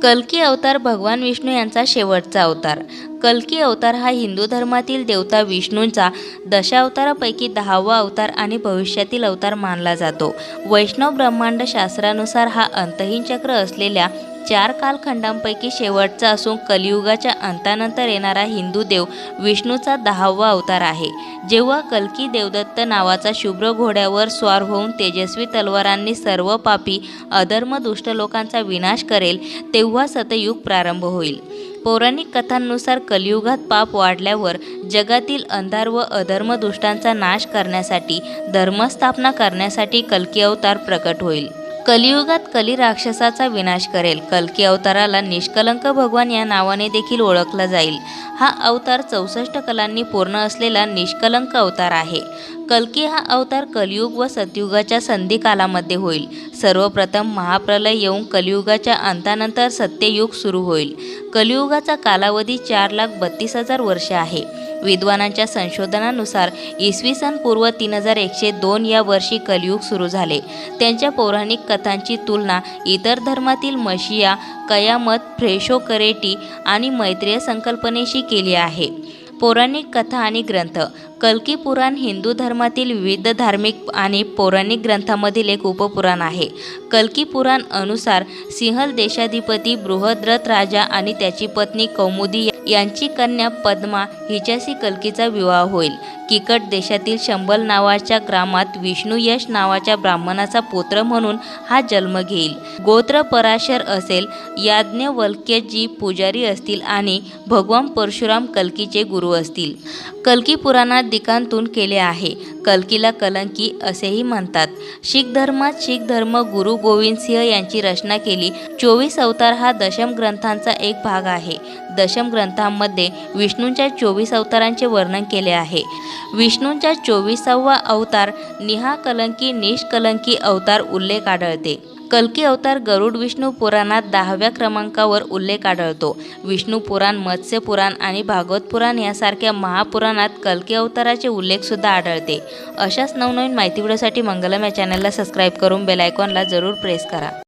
कल्की अवतार भगवान विष्णू यांचा शेवटचा अवतार. कल्की अवतार हा हिंदू धर्मातील देवता विष्णूंचा दशावतारापैकी 10वा अवतार आणि भविष्यातील अवतार मानला जातो. वैष्णव ब्रह्मांड शास्त्रानुसार हा अंतहीन चक्र असलेल्या 4 कालखंडांपैकी शेवटचा असून कलियुगाच्या अंतानंतर येणारा हिंदू देव विष्णूचा 10वा अवतार आहे. जेव्हा कल्की देवदत्त नावाचा शुभ्र घोड्यावर स्वार होऊन तेजस्वी तलवारांनी सर्व पापी अधर्म दुष्ट लोकांचा विनाश करेल, तेव्हा सतयुग प्रारंभ होईल. पौराणिक कथांनुसार कलियुगात पाप वाढल्यावर जगातील अंधार व अधर्म दुष्टांचा नाश करण्यासाठी धर्मस्थापना करण्यासाठी कल्की अवतार प्रकट होईल. कलियुगात कली राक्षसाचा विनाश करेल. कल्की अवताराला निष्कलंक भगवान या नावाने देखील ओळखला जाईल. हा अवतार 64 कलांनी पूर्ण असलेला निष्कलंक अवतार आहे. कल्की हा अवतार कलियुग व सतयुगाच्या संधिकालामध्ये होईल. सर्वप्रथम महाप्रलय येऊन कलियुगाच्या अंतानंतर सत्ययुग सुरू होईल. कलियुगाचा कालावधी 4,32,000 वर्षे आहे. विद्वानांच्या संशोधनानुसार इसवी सन पूर्व 3102 या वर्षी कलियुग सुरू झाले. त्यांच्या पौराणिक कथांची तुलना इतर धर्मातील मशिया, कयामत, फ्रेशोकरेटी आणि मैत्रेय संकल्पनेशी केली आहे. पौराणिक कथा आणि ग्रंथ. कल्की पुराण हिंदू धर्मातील विविध धार्मिक आणि पौराणिक ग्रंथांमधील एक उपपुराण आहे. कल्की पुराण अनुसार सिंहल देशाधिपती बृहद्रथ राजा आणि त्याची पत्नी कौमुदी यांची कन्या पद्मा हिच्याशी कल्कीचा विवाह होईल. किकट देशातील शंबल नावाच्या ग्रामात विष्णुयश नावाच्या ब्राह्मणाचा पुत्र म्हणून हा जन्म घेईल. गोत्र पराशर असेल. याज्ञवल्क्यजी पुजारी असतील आणि भगवान परशुराम कल्कीचे गुरु असतील. कल्की पुराणात दिकांतून केले आहे. कल्कीला कलंकी असेही म्हणतात. शीख धर्मात शीख धर्म गुरु गोविंद सिंह यांची रचना केली. 24 अवतार हा दशम ग्रंथांचा एक भाग आहे. दशम ग्रंथांमध्ये विष्णूंच्या 24 अवतारांचे वर्णन केले आहे. विष्णूंच्या 24वा अवतार निहाकलंकी निष्कलंकी अवतार उल्लेख आढळते. कल्की अवतार गरुड विष्णू पुराणात 10व्या क्रमांकावर उल्लेख आढळतो. विष्णू पुराण, मत्स्य पुराण आणि भागवत पुराण यासारख्या महापुराणात कल्की अवताराचे उल्लेखसुद्धा आढळते. अशाच नवनवीन माहिती व्हिडिओसाठी मंगलम या चॅनलला सबस्क्राईब करून बेल आयकॉनला जरूर प्रेस करा.